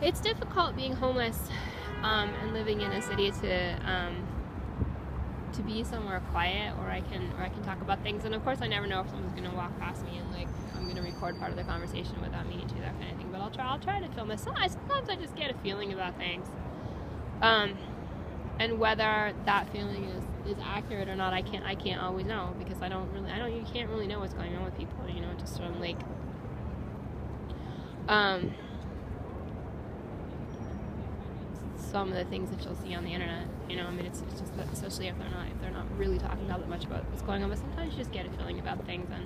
It's difficult being homeless and living in a city to be somewhere quiet where I can talk about things. And of course, I never know if someone's gonna walk past me and like I'm gonna record part of the conversation without meaning to, that kind of thing. But I'll try to film this. Sometimes I just get a feeling about things, and whether that feeling is accurate or not, I can't always know, because you can't really know what's going on with people. You know, just from like some of the things that you'll see on the internet. You know, I mean, it's just that, especially if they're not really talking all that much about what's going on. But sometimes you just get a feeling about things, and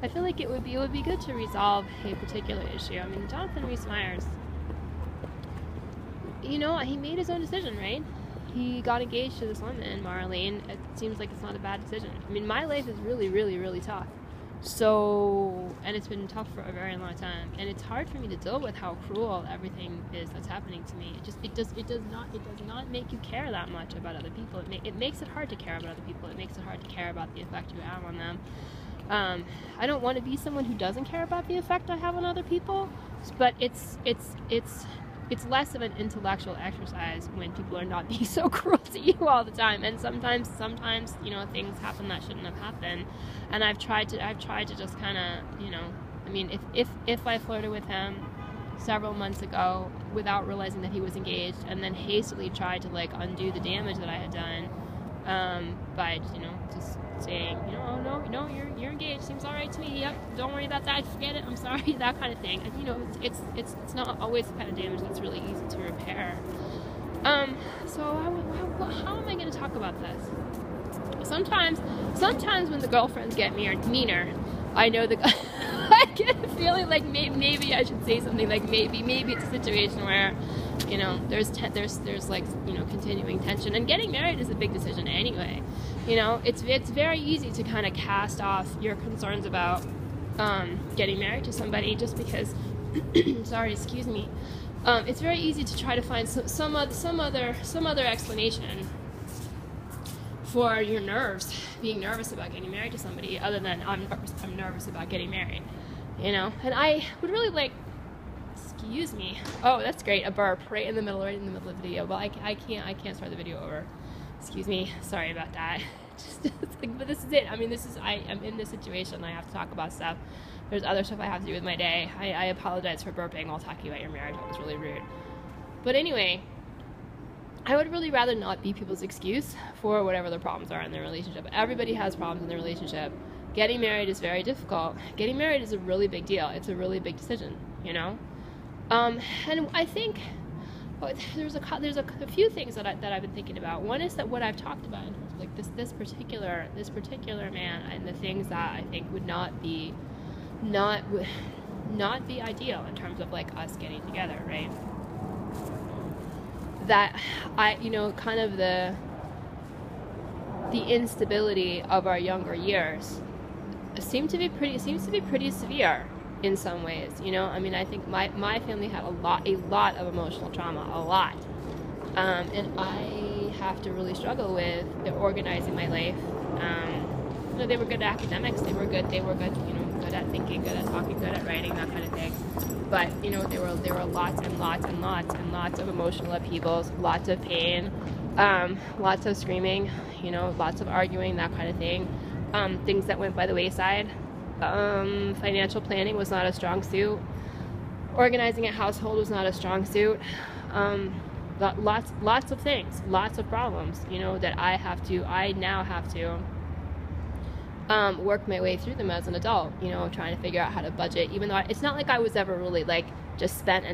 I feel like it would be good to resolve a particular issue. I mean, Jonathan Rhys Meyers, you know, he made his own decision, right? He got engaged to this woman, Marlene. It seems like it's not a bad decision. I mean, my life is really, really, really tough. So, and it's been tough for a very long time, and it's hard for me to deal with how cruel everything is that's happening to me. It does not make you care that much about other people. It makes it hard to care about other people. It makes it hard to care about the effect you have on them. I don't want to be someone who doesn't care about the effect I have on other people, but it's less of an intellectual exercise when people are not being so cruel to you all the time. And sometimes, you know, things happen that shouldn't have happened. And I've tried to just kind of, you know, I mean, if I flirted with him several months ago without realizing that he was engaged, and then hastily tried to like undo the damage that I had done, by, you know, just saying, you know, oh no, you're engaged, seems all right to me, yep, don't worry about that, forget it, I'm sorry, that kind of thing. And you know, it's not always the kind of damage that's really easy to repair. So how am I going to talk about this? Sometimes when the girlfriends get meaner, I know I get a feeling like maybe I should say something, like maybe it's a situation where, you know, there's like, you know, continuing tension, and getting married is a big decision anyway. You know, it's very easy to kind of cast off your concerns about getting married to somebody just because sorry, excuse me. It's very easy to try to find some other explanation for your nerves, being nervous about getting married to somebody, other than I'm nervous about getting married. You know, and I would really like. Excuse me. Oh, that's great. A burp right in the middle of the video. Well, I can't start the video over. Excuse me. Sorry about that. But this is it. I mean, I am in this situation. I have to talk about stuff. There's other stuff I have to do with my day. I apologize for burping while talking about your marriage. That was really rude. But anyway, I would really rather not be people's excuse for whatever their problems are in their relationship. Everybody has problems in their relationship. Getting married is very difficult. Getting married is a really big deal. It's a really big decision, you know? And I think there's a few things that I've been thinking about. One is that what I've talked about in terms of like this particular man, and the things that I think would not be ideal in terms of like us getting together, right? That kind of the instability of our younger years seems to be pretty severe in some ways. You know, I mean, I think my family had a lot of emotional trauma, a lot, and I have to really struggle with organizing my life. You know, they were good at academics, they were good, you know, good at thinking, good at talking, good at writing, that kind of thing. But you know, there were lots of emotional upheavals, lots of pain, lots of screaming, you know, lots of arguing, that kind of thing. Things that went by the wayside. Financial planning was not a strong suit. Organizing a household was not a strong suit. Lots of things, lots of problems, you know, that I now have to work my way through them as an adult, you know, trying to figure out how to budget, even though it's not like I was ever really like just spent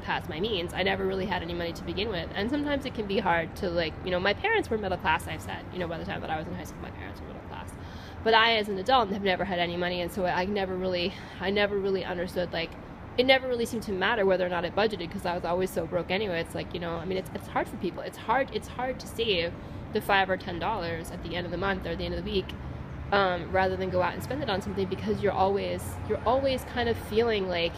past my means. I never really had any money to begin with. And sometimes it can be hard to, like, you know, my parents were middle class, I've said, you know, by the time that I was in high school, my parents were middle class. But I, as an adult, have never had any money, and so I never really understood, like, it never really seemed to matter whether or not I budgeted, because I was always so broke anyway. It's like, you know, I mean, it's hard for people. It's hard to save the $5 or $10 at the end of the month or the end of the week, rather than go out and spend it on something, because you're always kind of feeling like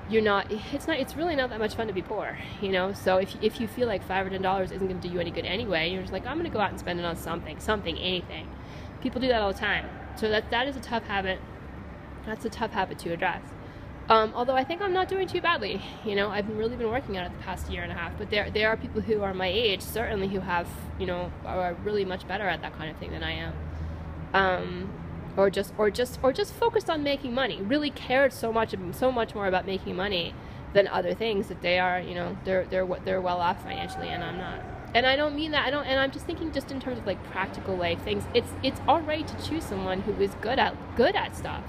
it's really not that much fun to be poor, you know. So if you feel like $5 or $10 isn't going to do you any good anyway, you're just like, I'm going to go out and spend it on something, anything. People do that all the time. So that is a tough habit. That's a tough habit to address. Although I think I'm not doing too badly. You know, I've really been working on it the past year and a half. But there are people who are my age, certainly, who have, you know, are really much better at that kind of thing than I am. Or just focused on making money. Really cared so much more about making money than other things, that they are, you know, they're well off financially, and I'm not. And I don't mean that. And I'm just thinking just in terms of like practical life things. It's all right to choose someone who is good at stuff.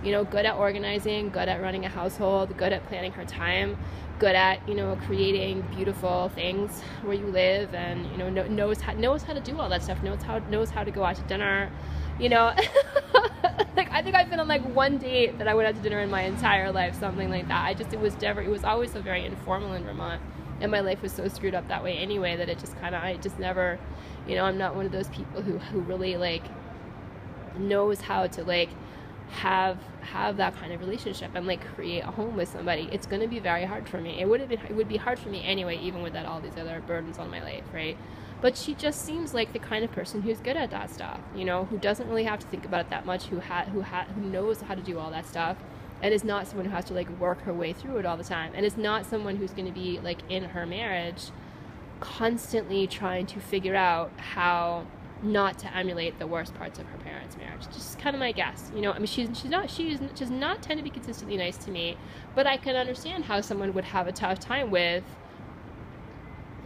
You know, good at organizing, good at running a household, good at planning her time, good at, you know, creating beautiful things where you live, and, you know, knows how to do all that stuff. Knows how to go out to dinner. You know, like I think I've been on like one date that I went out to dinner in my entire life, something like that. It was always so very informal in Vermont, and my life was so screwed up that way anyway, that I just never, you know, I'm not one of those people who really like knows how to like have that kind of relationship and like create a home with somebody. It's going to be very hard for me. It would be hard for me anyway, even without all these other burdens on my life, right? But she just seems like the kind of person who's good at that stuff, you know, who doesn't really have to think about it that much, who knows how to do all that stuff, and is not someone who has to like work her way through it all the time, and is not someone who's going to be like in her marriage constantly trying to figure out how not to emulate the worst parts of her parents' marriage. Just kind of my guess, you know. I mean, she does not tend to be consistently nice to me, but I can understand how someone would have a tough time with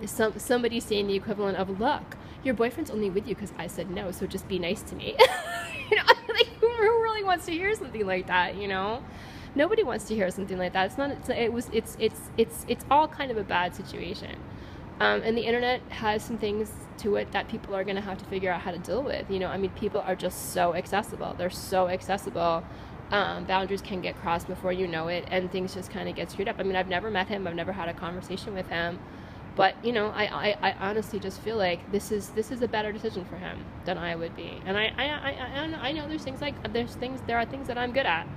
somebody saying the equivalent of, look, your boyfriend's only with you because I said no, so just be nice to me. You know, like, who really wants to hear something like that, you know? Nobody wants to hear something like that. It's all kind of a bad situation. And the internet has some things to it that people are going to have to figure out how to deal with. You know, I mean, people are just so accessible. They're so accessible. Boundaries can get crossed before you know it, and things just kind of get screwed up. I mean, I've never met him. I've never had a conversation with him. But, you know, I honestly just feel like this is a better decision for him than I would be. And I know there are things that I'm good at,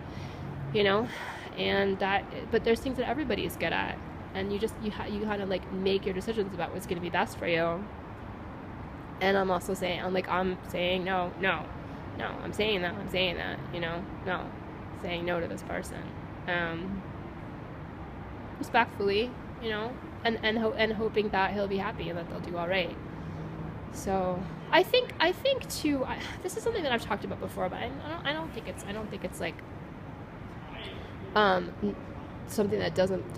you know, but there's things that everybody is good at. And you kind of like make your decisions about what's going to be best for you. And I'm saying no, I'm saying that, you know, no, saying no to this person, respectfully, you know, and hoping that he'll be happy and that they'll do all right. So I think too, this is something that I've talked about before, but I don't think it's like something that doesn't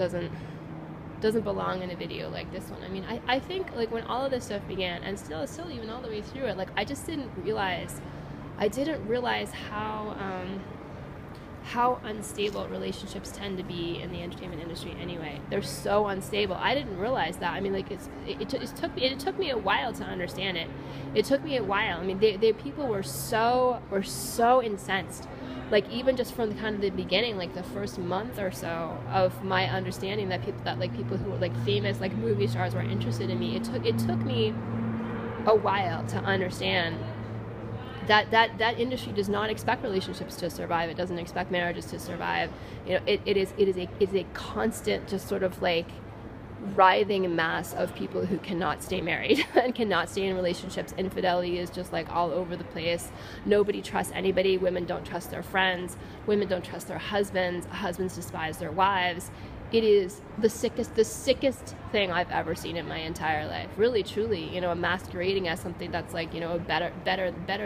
belong in a video like this one. I mean, I think like when all of this stuff began, and still even all the way through it, like I didn't realize how unstable relationships tend to be in the entertainment industry anyway. They're so unstable. I didn't realize that. I mean, like it took me a while to understand it. It took me a while. I mean, they people were so incensed. Like even just from kind of the beginning, like the first month or so of my understanding that people who were like famous like movie stars were interested in me. It took me a while to understand that industry does not expect relationships to survive. It doesn't expect marriages to survive. You know, it is a constant just sort of like writhing mass of people who cannot stay married and cannot stay in relationships. Infidelity is just like all over the place. Nobody trusts anybody. Women don't trust their friends. Women don't trust their husbands. Husbands despise their wives. It is the sickest thing I've ever seen in my entire life. Really, truly, you know, masquerading as something that's like, you know, better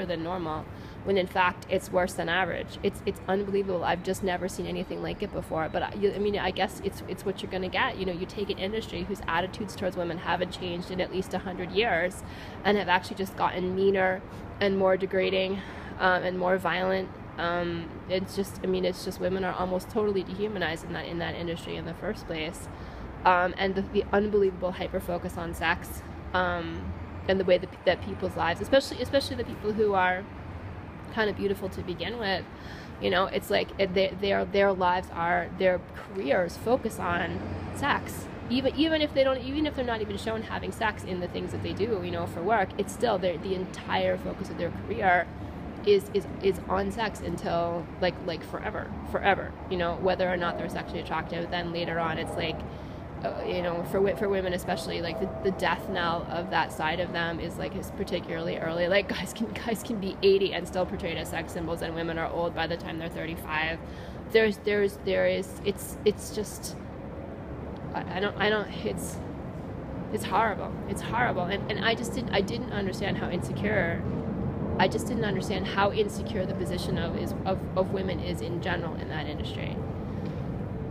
than normal, when in fact it's worse than average. It's unbelievable. I've just never seen anything like it before. But I mean, I guess it's what you're gonna get. You know, you take an industry whose attitudes towards women haven't changed in at least 100 years, and have actually just gotten meaner and more degrading, and more violent. It's just women are almost totally dehumanized in that industry in the first place, and the unbelievable hyper focus on sex, and the way that people's lives, especially the people who are kind of beautiful to begin with, you know, it's like their lives are, their careers focus on sex. Even if they're not even shown having sex in the things that they do, you know, for work, it's still the entire focus of their career is on sex until like forever, you know, whether or not they're sexually attractive. Then later on it's like, you know, for women especially, like the death knell of that side of them is particularly early. Like guys can be 80 and still portrayed as sex symbols, and women are old by the time they're 35. it's just, I don't, it's horrible. It's horrible. And I didn't understand how insecure, I just didn't understand how insecure the position of women is in general in that industry.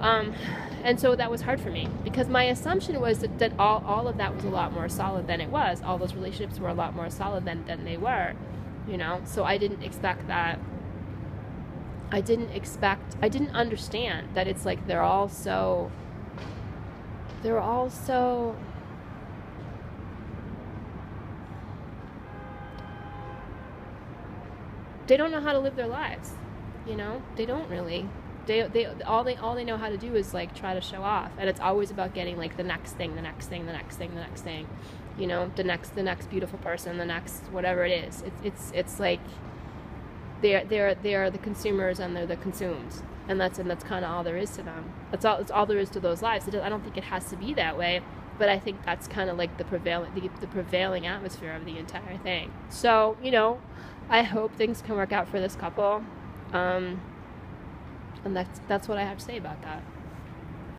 And so that was hard for me, because my assumption was that all of that was a lot more solid than it was. All those relationships were a lot more solid than they were, you know? So I didn't expect that. I didn't understand that it's like they're all so they don't know how to live their lives, you know? They don't really. All they know how to do is like try to show off, and it's always about getting like the next thing, you know, the next beautiful person, the next whatever it is. It's like they are the consumers and they're the consumed, and that's kind of all there is to them. That's all there is to those lives. I don't think it has to be that way, but I think that's kind of like the prevailing atmosphere of the entire thing. So, you know, I hope things can work out for this couple. And that's what I have to say about that.